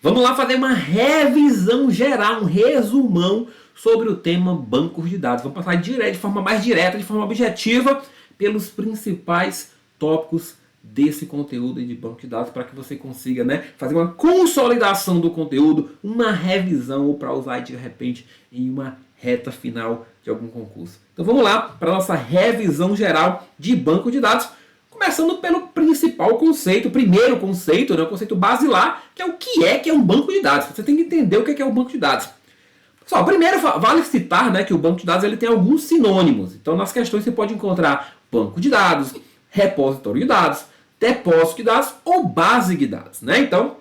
Vamos lá fazer uma revisão geral, um resumão sobre o tema bancos de dados. Vamos passar de forma mais direta, de forma objetiva, pelos principais tópicos desse conteúdo de banco de dados para que você consiga, fazer uma consolidação do conteúdo, uma revisão ou para usar de repente em uma reta final de algum concurso. Então vamos lá para a nossa revisão geral de banco de dados. Começando pelo principal conceito, o primeiro conceito, o conceito basilar, que é um banco de dados. Você tem que entender o que é um banco de dados. Pessoal, primeiro vale citar que o banco de dados ele tem alguns sinônimos. Então nas questões você pode encontrar banco de dados, repositório de dados, depósito de dados ou base de dados. Então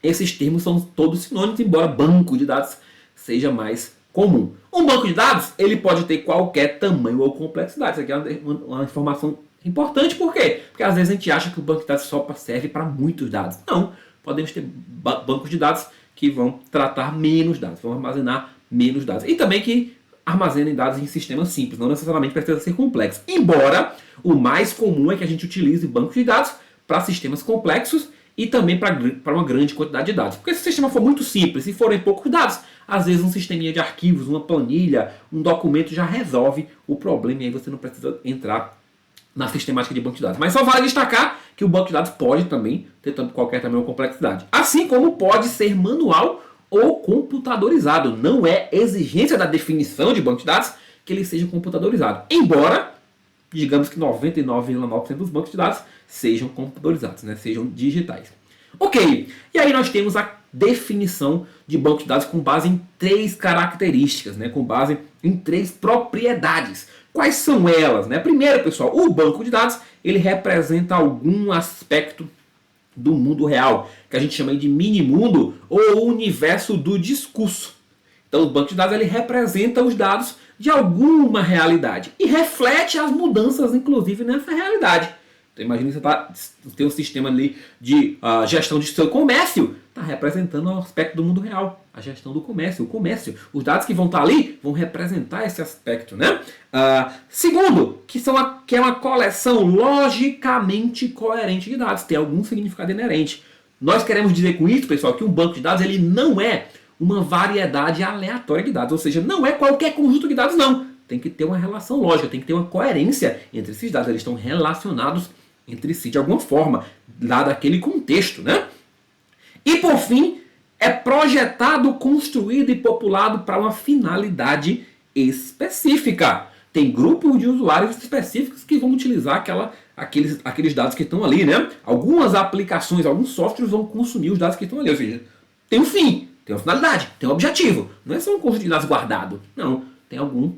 esses termos são todos sinônimos, embora banco de dados seja mais comum. Um banco de dados ele pode ter qualquer tamanho ou complexidade. Isso aqui é uma informação importante, por quê? Porque às vezes a gente acha que o banco de dados só serve para muitos dados. Não, podemos ter bancos de dados que vão tratar menos dados, vão armazenar menos dados. E também que armazenem dados em sistemas simples, não necessariamente precisa ser complexo. Embora o mais comum é que a gente utilize bancos de dados para sistemas complexos e também para uma grande quantidade de dados. Porque se o sistema for muito simples e forem poucos dados, às vezes um sisteminha de arquivos, uma planilha, um documento já resolve o problema e aí você não precisa entrar na sistemática de banco de dados. Mas só vale destacar que o banco de dados pode também ter qualquer tamanho ou complexidade. Assim como pode ser manual ou computadorizado. Não é exigência da definição de banco de dados que ele seja computadorizado. Embora, digamos que 99,9% dos bancos de dados sejam computadorizados, sejam digitais. Ok, e aí nós temos a definição de banco de dados com base em 3 características, com base em 3 propriedades. Quais são elas? Primeiro, pessoal, o banco de dados ele representa algum aspecto do mundo real, que a gente chama de mini-mundo ou universo do discurso. Então, o banco de dados ele representa os dados de alguma realidade e reflete as mudanças, inclusive, nessa realidade. Então, imagine que você tem um sistema ali de gestão de seu comércio, está representando o aspecto do mundo real, a gestão do comércio, o comércio. Os dados que vão estar ali vão representar esse aspecto. Segundo, que é uma coleção logicamente coerente de dados, tem algum significado inerente. Nós queremos dizer com isso, pessoal, que um banco de dados ele não é uma variedade aleatória de dados, ou seja, não é qualquer conjunto de dados, não. Tem que ter uma relação lógica, tem que ter uma coerência entre esses dados, eles estão relacionados entre si de alguma forma, dado aquele contexto, E por fim, é projetado, construído e populado para uma finalidade específica. Tem grupos de usuários específicos que vão utilizar aqueles dados que estão ali, Algumas aplicações, alguns softwares vão consumir os dados que estão ali, ou seja, tem um fim, tem uma finalidade, tem um objetivo. Não é só um conjunto de dados guardado, não, tem algum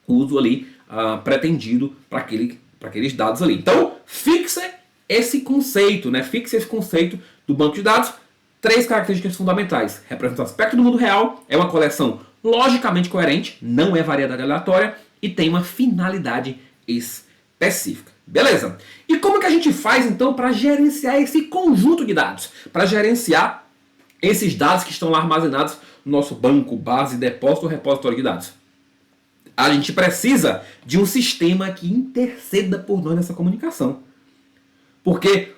uso ali pretendido para aqueles dados ali. Então, fixe esse conceito, Fixe esse conceito do banco de dados. 3 características fundamentais. Representa o aspecto do mundo real, é uma coleção logicamente coerente, não é variedade aleatória e tem uma finalidade específica. Beleza? E como que a gente faz então para gerenciar esse conjunto de dados? Para gerenciar esses dados que estão lá armazenados no nosso banco, base, depósito ou repositório de dados? A gente precisa de um sistema que interceda por nós nessa comunicação. Porque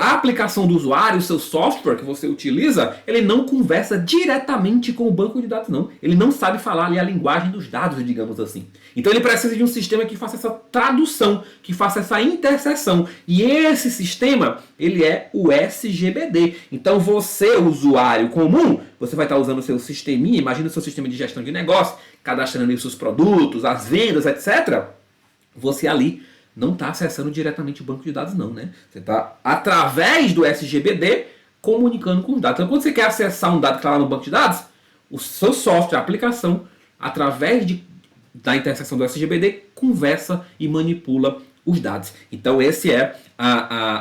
a aplicação do usuário, o seu software que você utiliza, ele não conversa diretamente com o banco de dados, não. Ele não sabe falar ali a linguagem dos dados, digamos assim. Então ele precisa de um sistema que faça essa tradução, que faça essa interseção. E esse sistema, ele é o SGBD. Então você, usuário comum, você vai estar usando o seu sisteminha, imagina o seu sistema de gestão de negócio, cadastrando ali os seus produtos, as vendas, etc. Você ali não está acessando diretamente o banco de dados, não, Você está, através do SGBD, comunicando com os dados. Então, quando você quer acessar um dado que está lá no banco de dados, o seu software, a aplicação, através da interseção do SGBD, conversa e manipula os dados. Então, esse é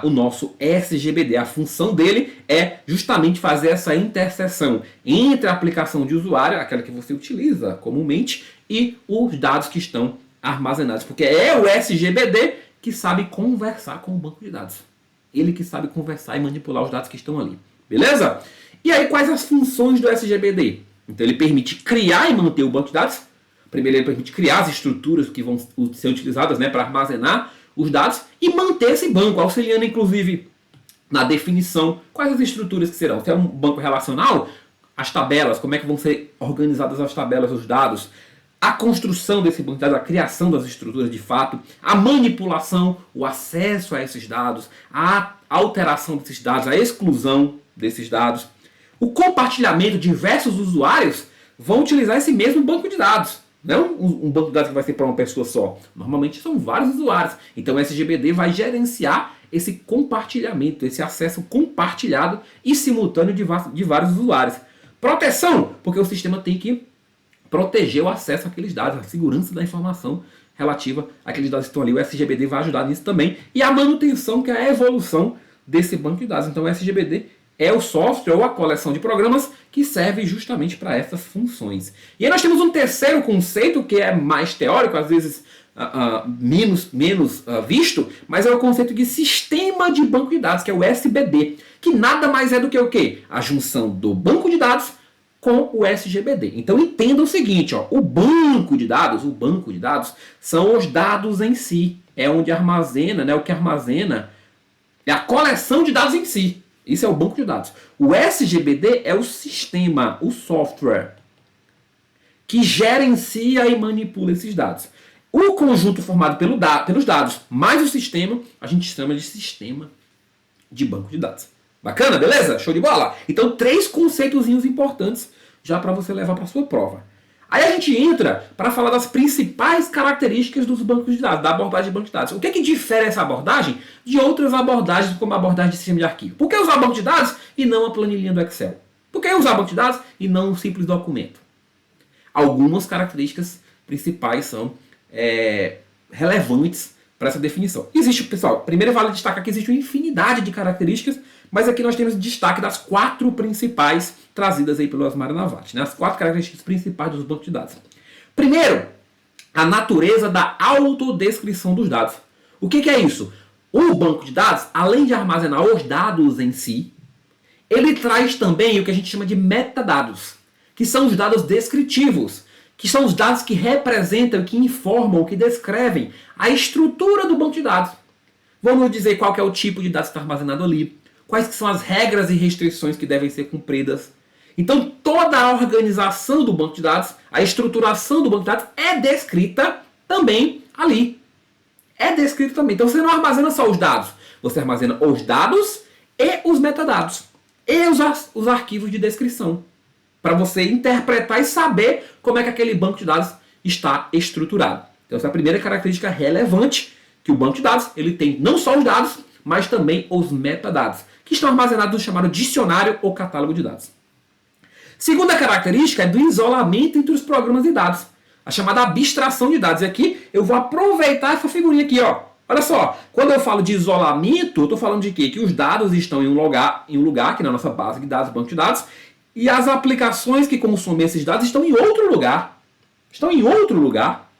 o nosso SGBD. A função dele é justamente fazer essa interseção entre a aplicação de usuário, aquela que você utiliza comumente, e os dados que estão armazenados, porque é o SGBD que sabe conversar com o banco de dados. Ele que sabe conversar e manipular os dados que estão ali. Beleza? E aí, quais as funções do SGBD? Então, ele permite criar e manter o banco de dados. Primeiro, ele permite criar as estruturas que vão ser utilizadas para armazenar os dados e manter esse banco, auxiliando, inclusive, na definição, quais as estruturas que serão. Se é um banco relacional, as tabelas, como é que vão ser organizadas as tabelas, os dados, a construção desse banco de dados, a criação das estruturas de fato, a manipulação, o acesso a esses dados, a alteração desses dados, a exclusão desses dados, o compartilhamento. Diversos usuários vão utilizar esse mesmo banco de dados. Não é um banco de dados que vai ser para uma pessoa só. Normalmente são vários usuários. Então o SGBD vai gerenciar esse compartilhamento, esse acesso compartilhado e simultâneo de vários usuários. Proteção, porque o sistema tem que proteger o acesso àqueles dados, a segurança da informação relativa àqueles dados que estão ali. O SGBD vai ajudar nisso também. E a manutenção, que é a evolução desse banco de dados. Então o SGBD é o software ou a coleção de programas que serve justamente para essas funções. E aí nós temos um terceiro conceito que é mais teórico, às vezes menos visto, mas é o conceito de sistema de banco de dados, que é o SBD, que nada mais é do que o quê? A junção do banco de dados com o SGBD. Então entenda o seguinte, ó, o banco de dados são os dados em si, é onde armazena, né, o que armazena é a coleção de dados em si. Isso é o banco de dados. O SGBD é o sistema, o software que gerencia e manipula esses dados. O conjunto formado pelos dados mais o sistema, a gente chama de sistema de banco de dados. Bacana, beleza? Show de bola? Então, 3 conceitozinhos importantes já para você levar para a sua prova. Aí a gente entra para falar das principais características dos bancos de dados, da abordagem de banco de dados. O que é que difere essa abordagem de outras abordagens, como a abordagem de sistema de arquivo? Por que usar banco de dados e não a planilhinha do Excel? Por que usar banco de dados e não um simples documento? Algumas características principais são relevantes para essa definição. Existe, pessoal, primeiro vale destacar que existe uma infinidade de características, mas aqui nós temos destaque das 4 principais trazidas aí pelo Osmar Navati, né? As 4 características principais dos bancos de dados. Primeiro, a natureza da autodescrição dos dados. O que é isso? O banco de dados, além de armazenar os dados em si, ele traz também o que a gente chama de metadados, que são os dados descritivos, que são os dados que representam, que informam, que descrevem a estrutura do banco de dados. Vamos dizer qual que é o tipo de dados que está armazenado ali, quais que são as regras e restrições que devem ser cumpridas. Então toda a organização do banco de dados, a estruturação do banco de dados é descrita também ali. É descrito também. Então você não armazena só os dados, você armazena os dados e os metadados, e os arquivos de descrição, para você interpretar e saber como é que aquele banco de dados está estruturado. Então essa é a primeira característica relevante, que o banco de dados ele tem não só os dados, mas também os metadados, que estão armazenados no chamado dicionário ou catálogo de dados. Segunda característica é do isolamento entre os programas e dados, a chamada abstração de dados. E aqui eu vou aproveitar essa figurinha aqui, ó. Olha só, quando eu falo de isolamento, eu estou falando de quê? Que os dados estão em um lugar, que na nossa base de dados, banco de dados, e as aplicações que consomem esses dados estão em outro lugar. Estão em outro lugar.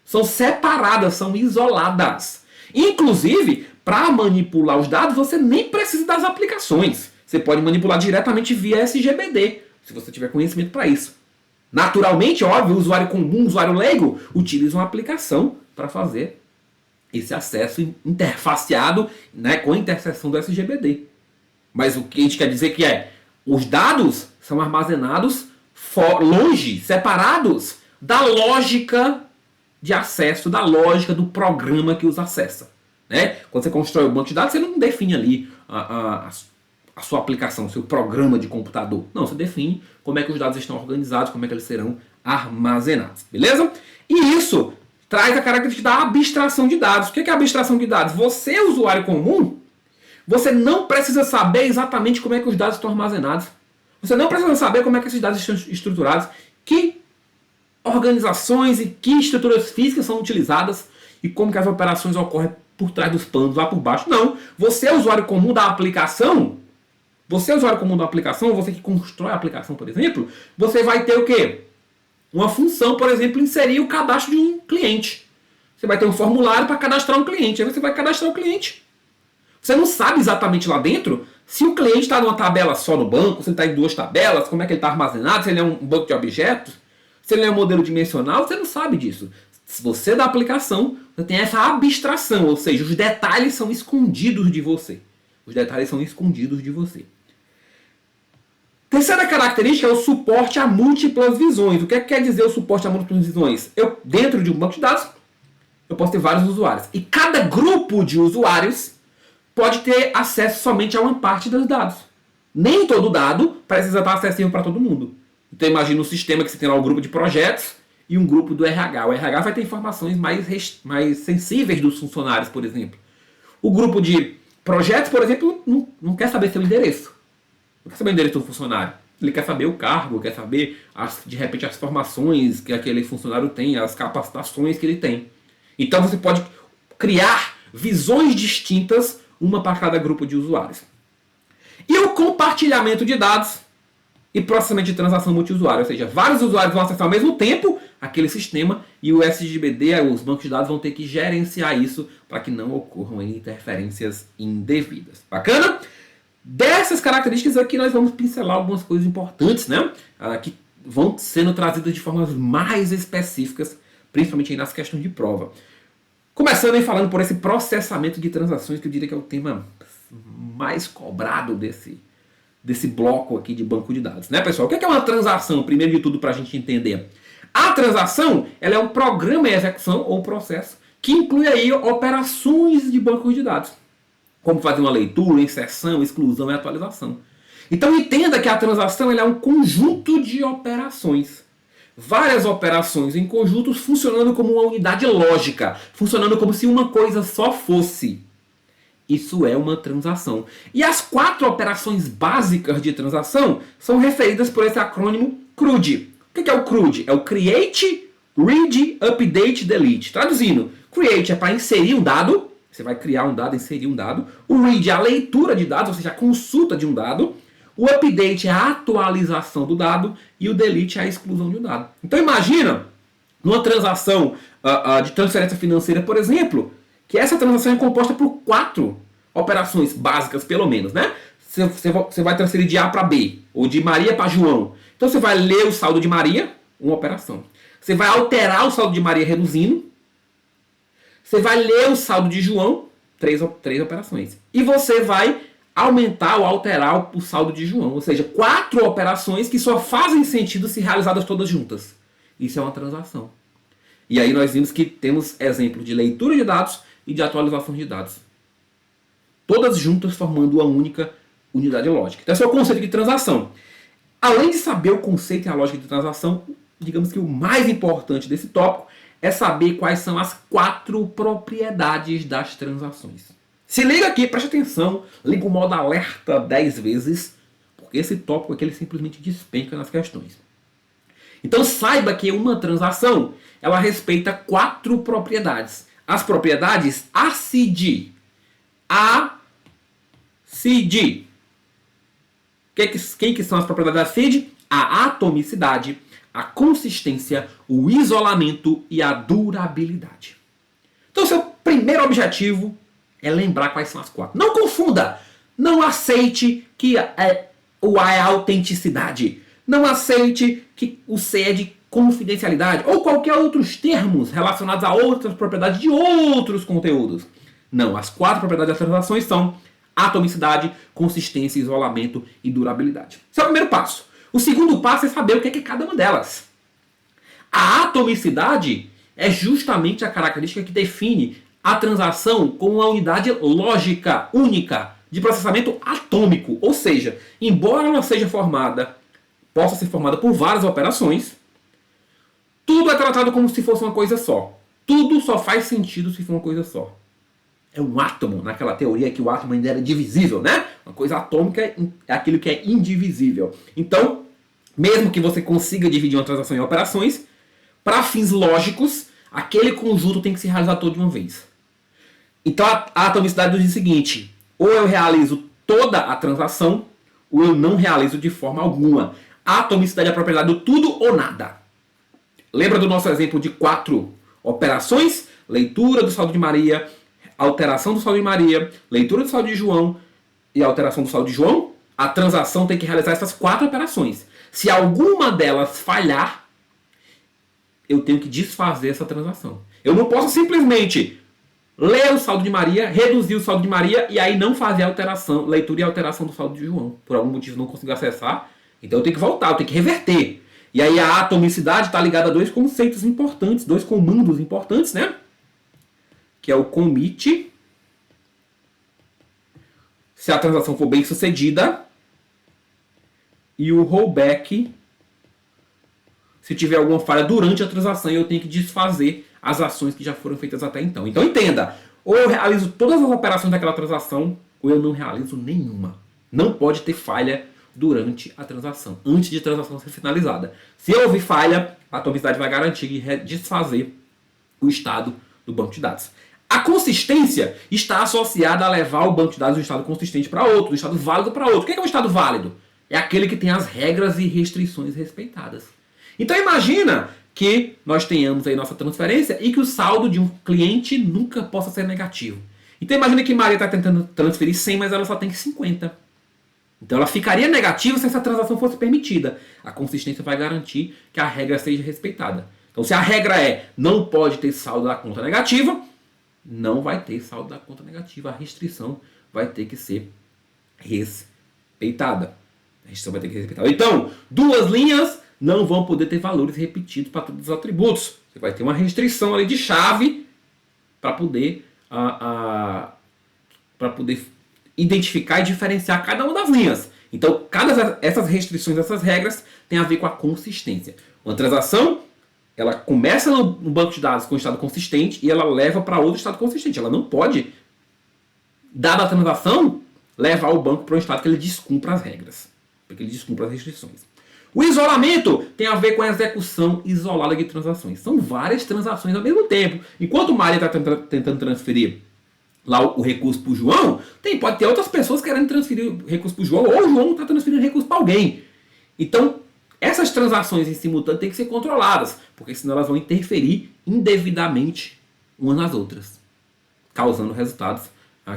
São separadas, são isoladas. Inclusive, para manipular os dados, você nem precisa das aplicações. Você pode manipular diretamente via SGBD, se você tiver conhecimento para isso. Naturalmente, óbvio, o usuário comum, o usuário leigo, utiliza uma aplicação para fazer esse acesso interfaceado, né, com a interseção do SGBD. Mas o que a gente quer dizer que os dados são armazenados longe, separados da lógica de acesso, da lógica do programa que os acessa. Né? Quando você constrói o banco de dados, você não define ali a sua aplicação, o seu programa de computador. Não, você define como é que os dados estão organizados, como é que eles serão armazenados. Beleza? E isso traz a característica da abstração de dados. O que é a abstração de dados? Você, usuário comum, você não precisa saber exatamente como é que os dados estão armazenados. Você não precisa saber como é que esses dados estão estruturados, que organizações e que estruturas físicas são utilizadas e como que as operações ocorrem por trás dos panos, lá por baixo. Não. Você é usuário comum da aplicação, você que constrói a aplicação, por exemplo, você vai ter o quê? Uma função, por exemplo, inserir o cadastro de um cliente. Você vai ter um formulário para cadastrar um cliente. Aí você vai cadastrar o cliente. Você não sabe exatamente lá dentro se o cliente está numa tabela só no banco, se ele está em 2 tabelas, como é que ele está armazenado, se ele é um banco de objetos, se ele é um modelo dimensional, você não sabe disso. Se você é da aplicação, você tem essa abstração, ou seja, os detalhes são escondidos de você. Os detalhes são escondidos de você. Terceira característica é o suporte a múltiplas visões. O que quer dizer o suporte a múltiplas visões? Dentro de um banco de dados, eu posso ter vários usuários. E cada grupo de usuários pode ter acesso somente a uma parte dos dados. Nem todo dado precisa estar acessível para todo mundo. Então imagina um sistema que você tem lá um grupo de projetos e um grupo do RH. O RH vai ter informações mais sensíveis dos funcionários, por exemplo. O grupo de projetos, por exemplo, não quer saber seu endereço. Não quer saber o endereço do funcionário. Ele quer saber o cargo, quer saber, de repente, as formações que aquele funcionário tem, as capacitações que ele tem. Então você pode criar visões distintas, uma para cada grupo de usuários. E o compartilhamento de dados e processamento de transação multiusuário. Ou seja, vários usuários vão acessar ao mesmo tempo aquele sistema e o SGBD, os bancos de dados, vão ter que gerenciar isso para que não ocorram interferências indevidas. Bacana? Dessas características aqui nós vamos pincelar algumas coisas importantes, né? Que vão sendo trazidas de formas mais específicas, principalmente aí nas questões de prova. Começando aí falando por esse processamento de transações, que eu diria que é o tema mais cobrado desse bloco aqui de banco de dados, né, pessoal? O que é uma transação, primeiro de tudo, para a gente entender? A transação, ela é um programa em execução ou um processo que inclui aí operações de banco de dados, como fazer uma leitura, inserção, exclusão e atualização. Então entenda que a transação ela é um conjunto de operações. Várias operações em conjuntos funcionando como uma unidade lógica, funcionando como se uma coisa só fosse. Isso é uma transação. E as 4 operações básicas de transação são referidas por esse acrônimo CRUD. O que é o CRUD? É o Create, Read, Update, Delete. Traduzindo, Create é para inserir um dado. Você vai criar um dado, inserir um dado. O Read é a leitura de dados, ou seja, a consulta de um dado. O Update é a atualização do dado. E o Delete é a exclusão de um dado. Então imagina, numa transação de transferência financeira, por exemplo, que essa transação é composta por 4 operações básicas, pelo menos, né? Você vai transferir de A para B, ou de Maria para João. Então você vai ler o saldo de Maria, uma operação. Você vai alterar o saldo de Maria reduzindo. Você vai ler o saldo de João, 3 operações. E você vai aumentar ou alterar o saldo de João. Ou seja, 4 operações que só fazem sentido se realizadas todas juntas. Isso é uma transação. E aí nós vimos que temos exemplos de leitura de dados e de atualização de dados. Todas juntas formando uma única unidade lógica. Então esse é o conceito de transação. Além de saber o conceito e a lógica de transação, digamos que o mais importante desse tópico é saber quais são as 4 propriedades das transações. Se liga aqui, preste atenção, liga o modo alerta 10 vezes, porque esse tópico aqui ele simplesmente despenca nas questões. Então saiba que uma transação ela respeita 4 propriedades. As propriedades ACID. ACID. Quem que são as propriedades ACID? A atomicidade, a consistência, o isolamento e a durabilidade. Então seu primeiro objetivo é lembrar quais são as 4. Não confunda. Não aceite que o A é autenticidade. Não aceite que o C é de confidencialidade ou qualquer outros termos relacionados a outras propriedades de outros conteúdos. Não, as 4 propriedades das transações são atomicidade, consistência, isolamento e durabilidade. Esse é o primeiro passo. O segundo passo é saber o que é cada uma delas. A atomicidade é justamente a característica que define a transação como uma unidade lógica única de processamento atômico. Ou seja, embora ela possa ser formada por várias operações, tudo é tratado como se fosse uma coisa só. Tudo só faz sentido se for uma coisa só. É um átomo, naquela teoria que o átomo ainda era divisível, né? Uma coisa atômica é aquilo que é indivisível. Então, mesmo que você consiga dividir uma transação em operações, para fins lógicos, aquele conjunto tem que se realizar todo de uma vez. Então, a atomicidade diz o seguinte: ou eu realizo toda a transação, ou eu não realizo de forma alguma. A atomicidade é a propriedade do tudo ou nada. Lembra do nosso exemplo de 4 operações? Leitura do saldo de Maria, alteração do saldo de Maria, leitura do saldo de João e alteração do saldo de João. A transação tem que realizar essas 4 operações. Se alguma delas falhar, eu tenho que desfazer essa transação. Eu não posso simplesmente ler o saldo de Maria, reduzir o saldo de Maria e aí não fazer a alteração, leitura e alteração do saldo de João. Por algum motivo não consigo acessar, então eu tenho que voltar, eu tenho que reverter. E aí a atomicidade está ligada a dois conceitos importantes, dois comandos importantes, né? Que é o commit, se a transação for bem sucedida, e o rollback, se tiver alguma falha durante a transação e eu tenho que desfazer as ações que já foram feitas até então. Então entenda, ou eu realizo todas as operações daquela transação, ou eu não realizo nenhuma. Não pode ter falha durante a transação, antes de a transação ser finalizada. Se houver falha, a atomicidade vai garantir desfazer o estado do banco de dados. A consistência está associada a levar o banco de dados do estado consistente para outro, do estado válido para outro. O que é um estado válido? É aquele que tem as regras e restrições respeitadas. Então imagina que nós tenhamos aí nossa transferência e que o saldo de um cliente nunca possa ser negativo. Então imagina que Maria está tentando transferir 100, mas ela só tem 50. Então ela ficaria negativa se essa transação fosse permitida. A consistência vai garantir que a regra seja respeitada. Então se a regra é não pode ter saldo da conta negativa, não vai ter saldo da conta negativa. A restrição vai ter que ser respeitada. A restrição vai ter que ser respeitada. Então, duas linhas não vão poder ter valores repetidos para todos os atributos. Você vai ter uma restrição ali de chave para poder, identificar e diferenciar cada uma das linhas. Então, essas restrições, essas regras, tem a ver com a consistência. Uma transação, ela começa no banco de dados com um estado consistente e ela leva para outro estado consistente. Ela não pode, dada a transação, levar o banco para um estado que ele descumpra as regras, porque ele descumpra as restrições. O isolamento tem a ver com a execução isolada de transações. São várias transações ao mesmo tempo. Enquanto o Maria está tentando transferir lá o recurso para o João, pode ter outras pessoas querendo transferir o recurso para o João, ou o João está transferindo recurso para alguém. Então, essas transações em simultâneo têm que ser controladas, porque senão elas vão interferir indevidamente umas nas outras, causando resultados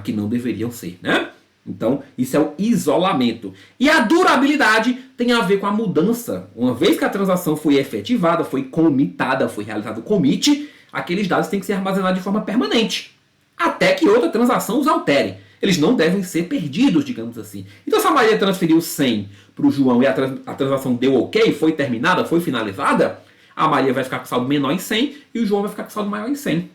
que não deveriam ser, né? Então, isso é o isolamento. E a durabilidade tem a ver com a mudança. Uma vez que a transação foi efetivada, foi commitada, foi realizado o commit, aqueles dados têm que ser armazenados de forma permanente, até que outra transação os altere. Eles não devem ser perdidos, digamos assim. Então, se a Maria transferiu 100 para o João e a transação deu ok, foi terminada, foi finalizada, a Maria vai ficar com saldo menor em 100 e o João vai ficar com saldo maior em 100.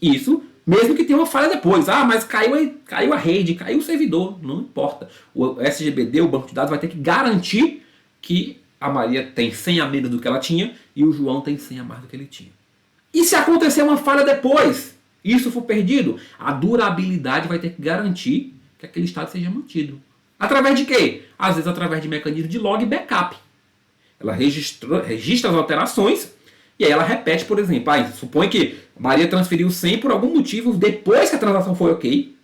Isso mesmo que tenha uma falha depois. Mas caiu a rede, caiu o servidor. Não importa. O SGBD, o banco de dados, vai ter que garantir que a Maria tem 100 a menos do que ela tinha e o João tem 100 a mais do que ele tinha. E se acontecer uma falha depois, isso for perdido, a durabilidade vai ter que garantir que aquele estado seja mantido. Através de quê? Às vezes através de mecanismo de log e backup. Ela registra as alterações e aí ela repete, por exemplo, supõe que Maria transferiu 100 por algum motivo depois que a transação foi ok.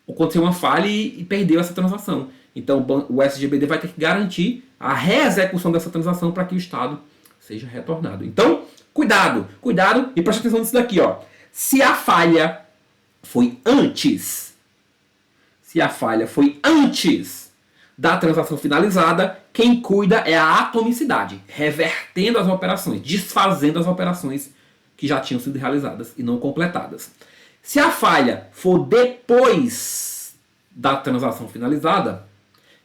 Aconteceu uma falha e perdeu essa transação. Então o SGBD vai ter que garantir a reexecução dessa transação para que o estado seja retornado. Então, cuidado e preste atenção nisso daqui, ó. Se a falha foi antes da transação finalizada, quem cuida é a atomicidade, revertendo as operações, desfazendo as operações que já tinham sido realizadas e não completadas. Se a falha for depois da transação finalizada,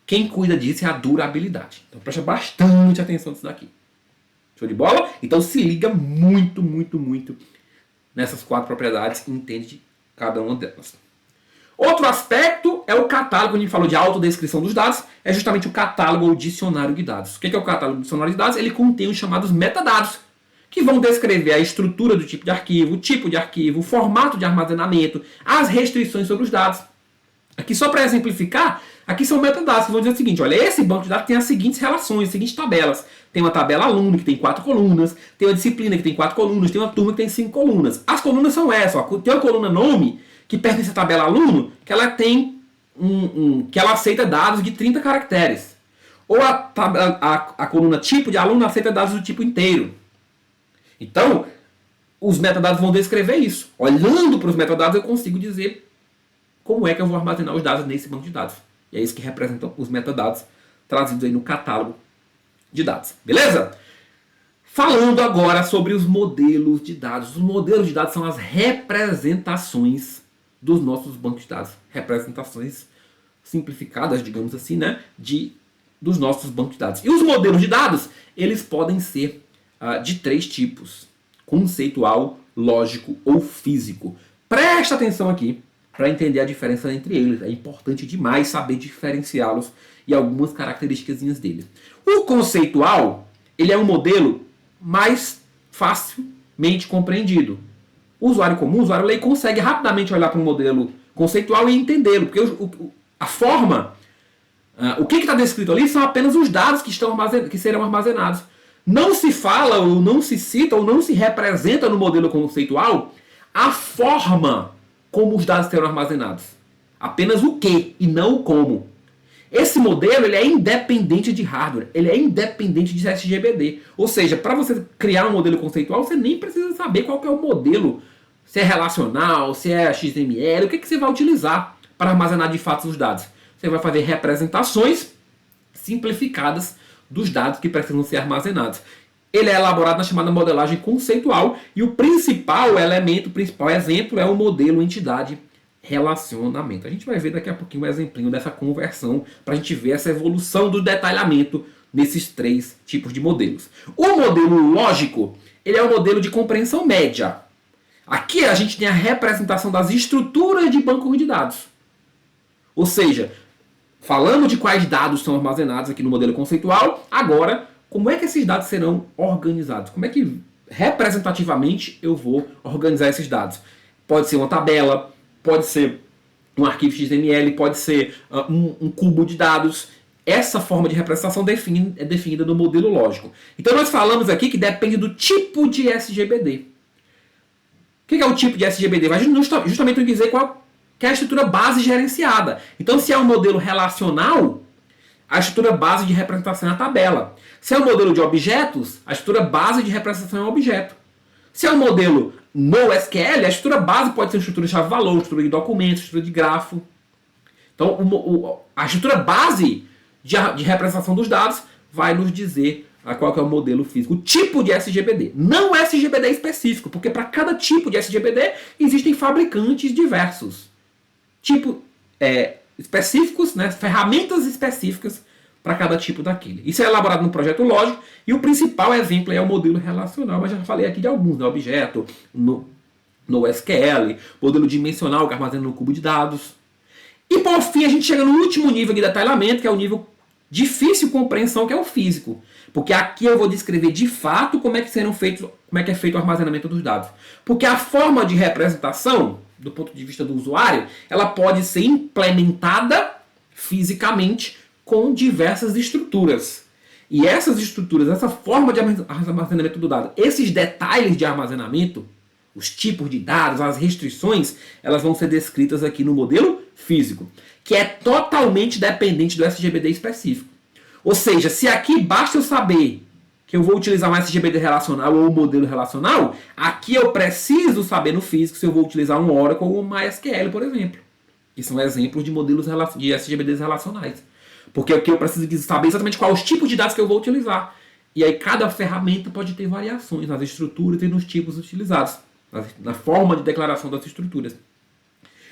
quem cuida disso é a durabilidade. Então preste bastante atenção nisso daqui. Show de bola? Então se liga muito nessas 4 propriedades e entende cada uma delas. Outro aspecto é o catálogo. Quando a gente falou de autodescrição dos dados, é justamente o catálogo ou dicionário de dados. O que é o catálogo ou dicionário de dados? Ele contém os chamados metadados, que vão descrever a estrutura do tipo de arquivo, o tipo de arquivo, o formato de armazenamento, as restrições sobre os dados. Aqui, só para exemplificar, aqui são metadados que vão dizer o seguinte: olha, esse banco de dados tem as seguintes relações, as seguintes tabelas. Tem uma tabela aluno que tem 4 colunas, tem uma disciplina que tem 4 colunas, tem uma turma que tem 5 colunas. As colunas são essas, ó. Tem uma coluna nome, que pertence à tabela aluno, que ela tem que ela aceita dados de 30 caracteres. Ou a coluna tipo de aluno aceita dados do tipo inteiro. Então, os metadados vão descrever isso. Olhando para os metadados, eu consigo dizer como é que eu vou armazenar os dados nesse banco de dados. E é isso que representam os metadados trazidos aí no catálogo de dados. Beleza? Falando agora sobre os modelos de dados. Os modelos de dados são as representações dos nossos bancos de dados. Representações simplificadas, digamos assim, né, dos nossos bancos de dados. E os modelos de dados, eles podem ser de 3 tipos: conceitual, lógico ou físico. Presta atenção aqui para entender a diferença entre eles. É importante demais saber diferenciá-los e algumas características deles. O conceitual, ele é um modelo mais facilmente compreendido. O usuário comum, o usuário leigo, consegue rapidamente olhar para um modelo conceitual e entendê-lo, porque a forma, o que está descrito ali são apenas os dados que serão armazenados. Não se fala, ou não se cita, ou não se representa no modelo conceitual a forma como os dados serão armazenados. Apenas o que e não o como. Esse modelo ele é independente de hardware, ele é independente de SGBD. Ou seja, para você criar um modelo conceitual, você nem precisa saber qual que é o modelo, se é relacional, se é XML, o que você vai utilizar para armazenar de fato os dados. Você vai fazer representações simplificadas dos dados que precisam ser armazenados. Ele é elaborado na chamada modelagem conceitual e o principal elemento, o principal exemplo é o modelo entidade relacionamento. A gente vai ver daqui a pouquinho um exemplinho dessa conversão para a gente ver essa evolução do detalhamento nesses 3 tipos de modelos. O modelo lógico, ele é um modelo de compreensão média. Aqui a gente tem a representação das estruturas de bancos de dados. Ou seja, falando de quais dados são armazenados aqui no modelo conceitual, agora, como é que esses dados serão organizados? Como é que representativamente eu vou organizar esses dados? Pode ser uma tabela, pode ser um arquivo XML, pode ser um cubo de dados. Essa forma de representação é definida no modelo lógico. Então nós falamos aqui que depende do tipo de SGBD. O que é o tipo de SGBD? Vai justamente dizer qual que é a estrutura base gerenciada. Então se é um modelo relacional, a estrutura base de representação é a tabela. Se é um modelo de objetos, a estrutura base de representação é o objeto. Se é um modelo NoSQL, a estrutura base pode ser estrutura de chave-valor, estrutura de documentos, estrutura de grafo. Então, a estrutura base de representação dos dados vai nos dizer qual que é o modelo físico, o tipo de SGBD. Não SGBD específico, porque para cada tipo de SGBD existem fabricantes diversos. Específicos, né, ferramentas específicas para cada tipo daquele. Isso é elaborado no projeto lógico e o principal exemplo é o modelo relacional, mas já falei aqui de alguns, né? Objeto, no SQL, modelo dimensional que armazena no cubo de dados. E por fim a gente chega no último nível de detalhamento, que é o nível difícil compreensão, que é o físico. Porque aqui eu vou descrever de fato como é que é feito o armazenamento dos dados. Porque a forma de representação, do ponto de vista do usuário, ela pode ser implementada fisicamente com diversas estruturas. E essas estruturas, essa forma de armazenamento do dado, esses detalhes de armazenamento, os tipos de dados, as restrições, elas vão ser descritas aqui no modelo físico, que é totalmente dependente do SGBD específico. Ou seja, se aqui basta eu saber que eu vou utilizar um SGBD relacional ou um modelo relacional, aqui eu preciso saber no físico se eu vou utilizar um Oracle ou um MySQL, por exemplo. Que são exemplos de modelos de SGBDs relacionais. Porque aqui eu preciso saber exatamente quais os tipos de dados que eu vou utilizar. E aí cada ferramenta pode ter variações nas estruturas e nos tipos utilizados, na forma de declaração das estruturas.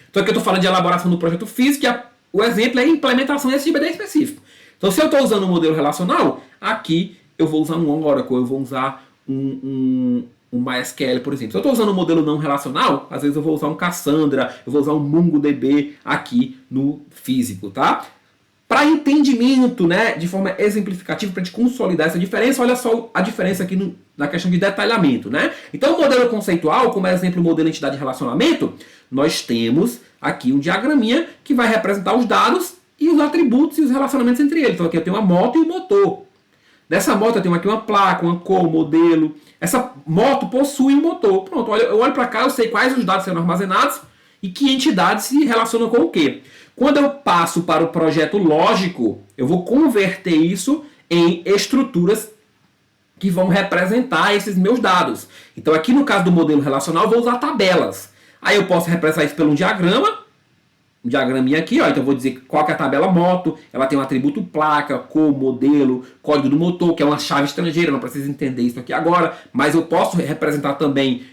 Então aqui eu estou falando de elaboração do projeto físico, e o exemplo é a implementação desse SGBD específico. Então se eu estou usando um modelo relacional, aqui eu vou usar um Oracle, eu vou usar um MySQL, por exemplo. Se eu estou usando um modelo não relacional, às vezes eu vou usar um Cassandra, eu vou usar um MongoDB aqui no físico, tá? Para entendimento, né, de forma exemplificativa, para a gente consolidar essa diferença, olha só a diferença aqui na questão de detalhamento, né? Então, o modelo conceitual, como exemplo o modelo entidade de relacionamento, nós temos aqui um diagraminha que vai representar os dados e os atributos e os relacionamentos entre eles. Então, aqui eu tenho uma moto e um motor. Dessa moto eu tenho aqui uma placa, uma cor, um modelo. Essa moto possui um motor. Pronto, eu olho para cá, eu sei quais os dados serão armazenados e que entidades se relacionam com o quê. Quando eu passo para o projeto lógico, eu vou converter isso em estruturas que vão representar esses meus dados. Então aqui no caso do modelo relacional, eu vou usar tabelas. Aí eu posso representar isso por um diagrama, um diagraminha aqui, ó. Então eu vou dizer qual que é a tabela moto, ela tem um atributo placa, cor, modelo, código do motor, que é uma chave estrangeira, não precisa entender isso aqui agora, mas eu posso representar também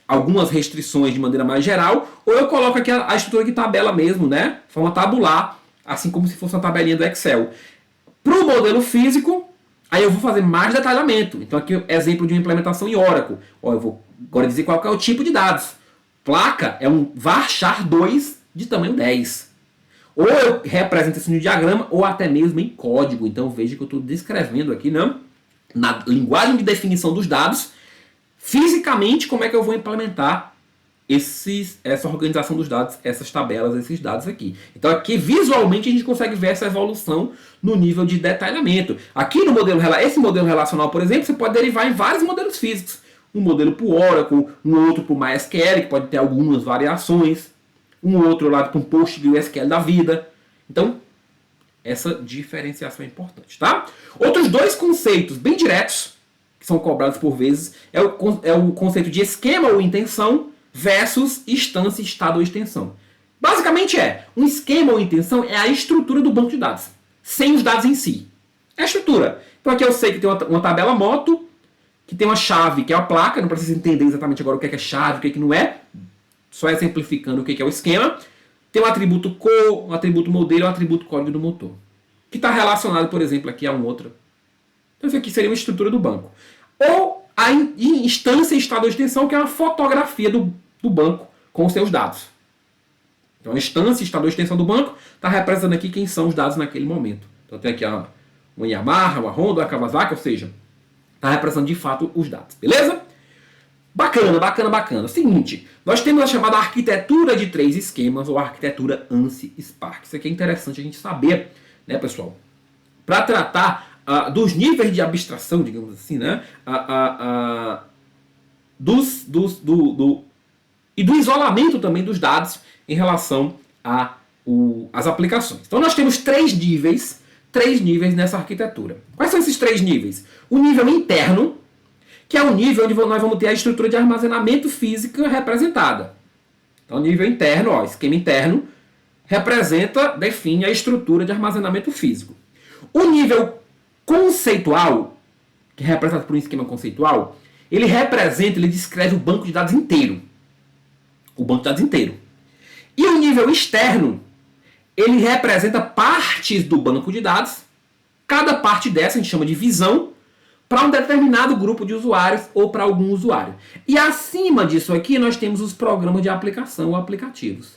algumas restrições de maneira mais geral, ou eu coloco aqui a estrutura de tabela mesmo, né? Forma tabular, assim como se fosse uma tabelinha do Excel. Para o modelo físico, aí eu vou fazer mais detalhamento. Então aqui exemplo de uma implementação em Oracle. Ó, eu vou agora dizer qual que é o tipo de dados. Placa é um varchar 2 de tamanho 10. Ou eu represento isso no diagrama, ou até mesmo em código. Então veja que eu estou descrevendo aqui, né, na linguagem de definição dos dados, fisicamente como é que eu vou implementar essa organização dos dados, essas tabelas, esses dados aqui. Então aqui visualmente a gente consegue ver essa evolução no nível de detalhamento. Aqui no modelo, esse modelo relacional, por exemplo, você pode derivar em vários modelos físicos. Um modelo para o Oracle, um outro para o MySQL, que pode ter algumas variações, um outro lá para um PostgreSQL da vida. Então, essa diferenciação é importante, tá? Outros dois conceitos bem diretos, que são cobrados por vezes, é o conceito de esquema ou intenção versus instância, estado ou extensão. Basicamente um esquema ou intenção é a estrutura do banco de dados, sem os dados em si. É a estrutura. Então aqui eu sei que tem uma tabela moto, que tem uma chave, que é a placa, não precisa entender exatamente agora o que é chave, o que não é, só exemplificando o que é o esquema. Tem um atributo cor, um atributo modelo e um atributo código do motor, que está relacionado, por exemplo, aqui a um outro. Então isso aqui seria uma estrutura do banco. Ou a instância, estado ou extensão, que é uma fotografia do banco com os seus dados. Então a instância, estado ou extensão do banco está representando aqui quem são os dados naquele momento. Então tem aqui uma Yamaha, uma Honda, uma Kawasaki, ou seja, está representando de fato os dados, beleza? Bacana, bacana, bacana. Seguinte, nós temos a chamada arquitetura de 3 esquemas, ou arquitetura ANSI-Spark. Isso aqui é interessante a gente saber, né, pessoal? Para tratar dos níveis de abstração, digamos assim, né? E do isolamento também dos dados em relação às aplicações. Então nós temos 3 níveis nessa arquitetura. Quais são esses 3 níveis? O nível interno, que é o nível onde nós vamos ter a estrutura de armazenamento física representada. Então, nível interno, esquema interno, define a estrutura de armazenamento físico. O nível conceitual, que é representado por um esquema conceitual, ele descreve o banco de dados inteiro. O banco de dados inteiro. E o nível externo, ele representa partes do banco de dados. Cada parte dessa a gente chama de visão, para um determinado grupo de usuários ou para algum usuário. E acima disso aqui nós temos os programas de aplicação ou aplicativos.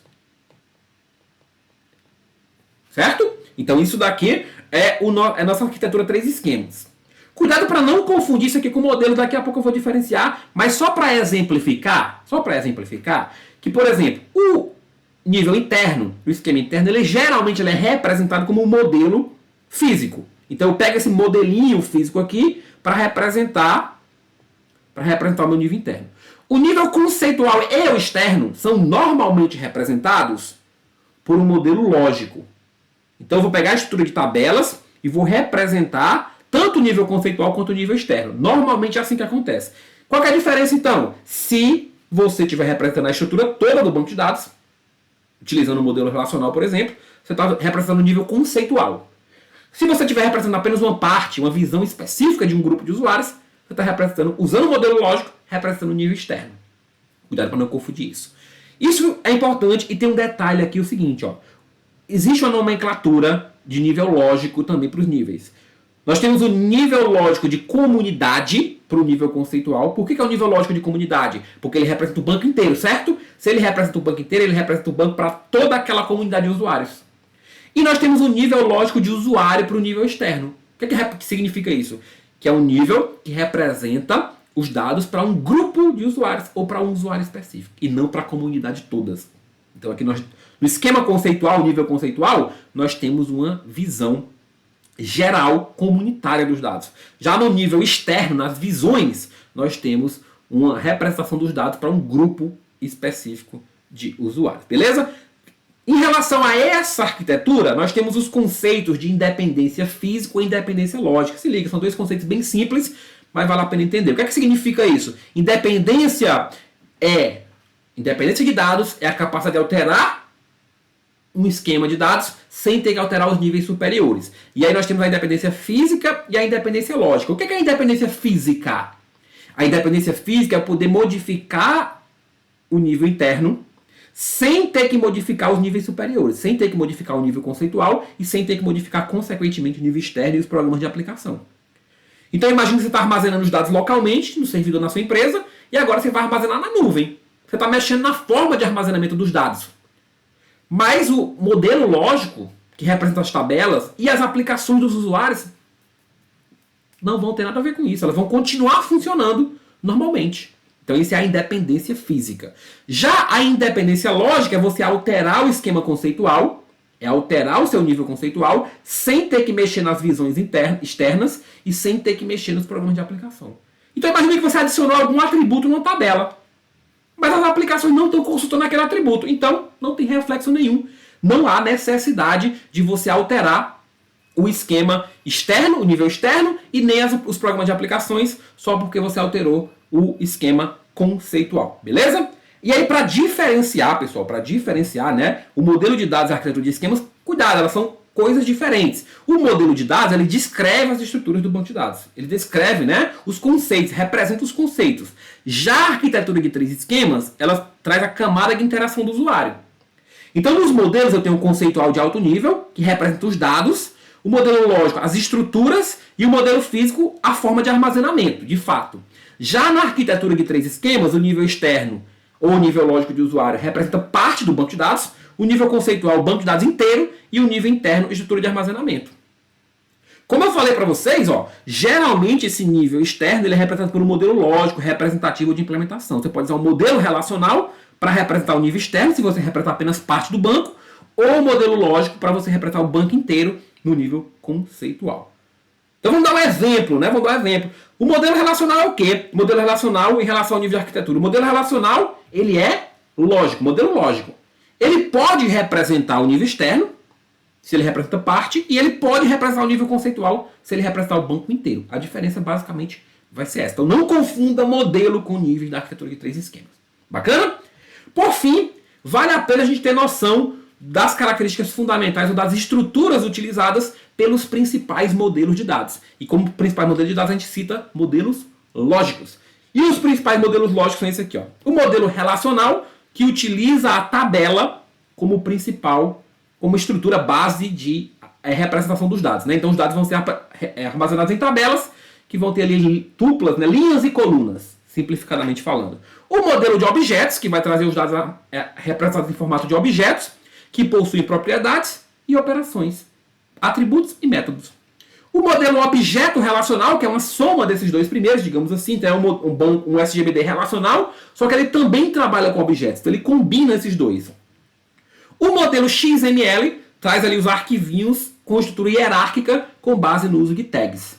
Certo? Então isso daqui é a nossa arquitetura 3 esquemas. Cuidado para não confundir isso aqui com o modelo, daqui a pouco eu vou diferenciar, mas só para exemplificar, que, por exemplo, o nível interno, o esquema interno, geralmente é representado como um modelo físico. Então eu pego esse modelinho físico aqui para representar o meu nível interno. O nível conceitual e o externo são normalmente representados por um modelo lógico. Então eu vou pegar a estrutura de tabelas e vou representar tanto o nível conceitual quanto o nível externo. Normalmente é assim que acontece. Qual que é a diferença então? Se você estiver representando a estrutura toda do banco de dados, utilizando o modelo relacional, por exemplo, você está representando o nível conceitual. Se você estiver representando apenas uma parte, uma visão específica de um grupo de usuários, você está representando, usando o modelo lógico, representando o nível externo. Cuidado para não confundir isso. Isso é importante e tem um detalhe aqui, o seguinte, existe uma nomenclatura de nível lógico também para os níveis. Nós temos o nível lógico de comunidade para o nível conceitual. Por que é o nível lógico de comunidade? Porque ele representa o banco inteiro, certo? Se ele representa o banco inteiro, ele representa o banco para toda aquela comunidade de usuários. E nós temos o nível lógico de usuário para o nível externo. O que significa isso? Que é um nível que representa os dados para um grupo de usuários ou para um usuário específico e não para a comunidade todas. Então aqui no esquema conceitual, nível conceitual, nós temos uma visão geral comunitária dos dados. Já no nível externo, nas visões, nós temos uma representação dos dados para um grupo específico de usuários. Beleza? Em relação a essa arquitetura, nós temos os conceitos de independência física e independência lógica. Se liga, são 2 conceitos bem simples, mas vale a pena entender. O que significa isso? Independência de dados é a capacidade de alterar um esquema de dados sem ter que alterar os níveis superiores. E aí nós temos a independência física e a independência lógica. O que é a independência física? A independência física é poder modificar o nível interno sem ter que modificar os níveis superiores, sem ter que modificar o nível conceitual e sem ter que modificar, consequentemente, o nível externo e os programas de aplicação. Então imagine que você está armazenando os dados localmente, no servidor na sua empresa, e agora você vai armazenar na nuvem. Você está mexendo na forma de armazenamento dos dados. Mas o modelo lógico, que representa as tabelas, e as aplicações dos usuários não vão ter nada a ver com isso. Elas vão continuar funcionando normalmente. Então isso é a independência física. Já a independência lógica é você alterar o esquema conceitual, é alterar o seu nível conceitual, sem ter que mexer nas visões externas e sem ter que mexer nos programas de aplicação. Então imagine que você adicionou algum atributo numa tabela, mas as aplicações não estão consultando aquele atributo, então não tem reflexo nenhum. Não há necessidade de você alterar o esquema externo, o nível externo, e nem os programas de aplicações, só porque você alterou o esquema conceitual, beleza? E aí, para diferenciar, pessoal, né, o modelo de dados e a arquitetura de esquemas, cuidado, elas são coisas diferentes. O modelo de dados, ele descreve as estruturas do banco de dados. Ele descreve, né, os conceitos, representa os conceitos. Já a arquitetura de três esquemas, ela traz a camada de interação do usuário. Então, nos modelos, eu tenho um conceitual de alto nível, que representa os dados, o modelo lógico, as estruturas, e o modelo físico, a forma de armazenamento, de fato. Já na arquitetura de três esquemas, o nível externo ou o nível lógico de usuário representa parte do banco de dados, o nível conceitual, o banco de dados inteiro, e o nível interno, estrutura de armazenamento. Como eu falei para vocês, ó, geralmente esse nível externo ele é representado por um modelo lógico, representativo de implementação. Você pode usar um modelo relacional para representar o nível externo, se você representar apenas parte do banco, ou o modelo lógico para você representar o banco inteiro no nível conceitual. Então vamos dar um exemplo, né? O modelo relacional é o quê? O modelo relacional em relação ao nível de arquitetura. O modelo relacional, ele é lógico, modelo lógico. Ele pode representar o nível externo, se ele representa parte, e ele pode representar o nível conceitual, se ele representar o banco inteiro. A diferença basicamente vai ser essa. Então não confunda modelo com nível da arquitetura de três esquemas. Bacana? Por fim, vale a pena a gente ter noção das características fundamentais ou das estruturas utilizadas pelos principais modelos de dados. E como principais modelos de dados, a gente cita modelos lógicos. E os principais modelos lógicos são esse aqui, ó. O modelo relacional, que utiliza a tabela como principal, como estrutura base de representação dos dados, né? Então os dados vão ser armazenados em tabelas, que vão ter ali tuplas, né? Linhas e colunas, simplificadamente falando. O modelo de objetos, que vai trazer os dados representados em formato de objetos, que possuem propriedades e operações, atributos e métodos. O modelo objeto relacional, que é uma soma desses dois primeiros, digamos assim, então é um SGBD relacional, só que ele também trabalha com objetos, então ele combina esses dois. O modelo XML traz ali os arquivinhos com estrutura hierárquica com base no uso de tags.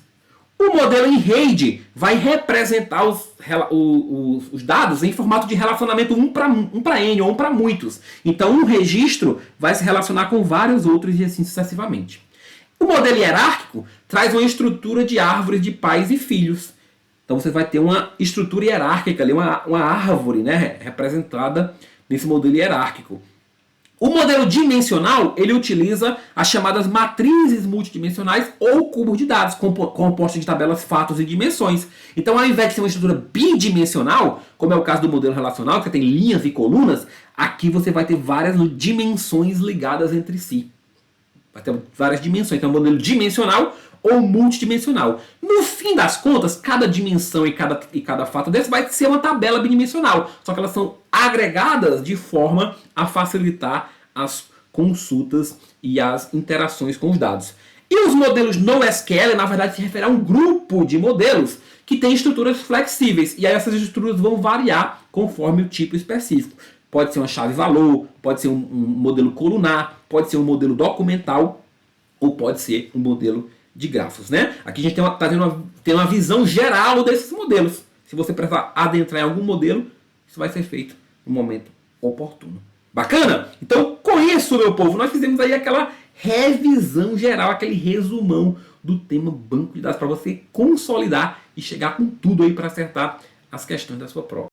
O modelo em RAID vai representar os dados em formato de relacionamento um para N ou um para muitos. Então um registro vai se relacionar com vários outros e assim sucessivamente. O modelo hierárquico traz uma estrutura de árvores de pais e filhos. Então você vai ter uma estrutura hierárquica ali, uma árvore, né, representada nesse modelo hierárquico. O modelo dimensional, ele utiliza as chamadas matrizes multidimensionais ou cubos de dados, compostos de tabelas, fatos e dimensões. Então, ao invés de ser uma estrutura bidimensional, como é o caso do modelo relacional, que você tem linhas e colunas, aqui você vai ter várias dimensões ligadas entre si. Vai ter várias dimensões. Então, é um modelo dimensional ou multidimensional. No fim das contas, cada dimensão e cada fato desse vai ser uma tabela bidimensional. Só que elas são agregadas de forma a facilitar as consultas e as interações com os dados. E os modelos NoSQL, na verdade, se refere a um grupo de modelos que tem estruturas flexíveis. E aí essas estruturas vão variar conforme o tipo específico. Pode ser uma chave-valor, pode ser um modelo colunar, pode ser um modelo documental ou pode ser um modelo de grafos, né? Aqui a gente tem uma visão geral desses modelos. Se você precisar adentrar em algum modelo, isso vai ser feito no momento oportuno. Bacana? Então, com isso, meu povo, nós fizemos aí aquela revisão geral, aquele resumão do tema banco de dados para você consolidar e chegar com tudo aí para acertar as questões da sua prova.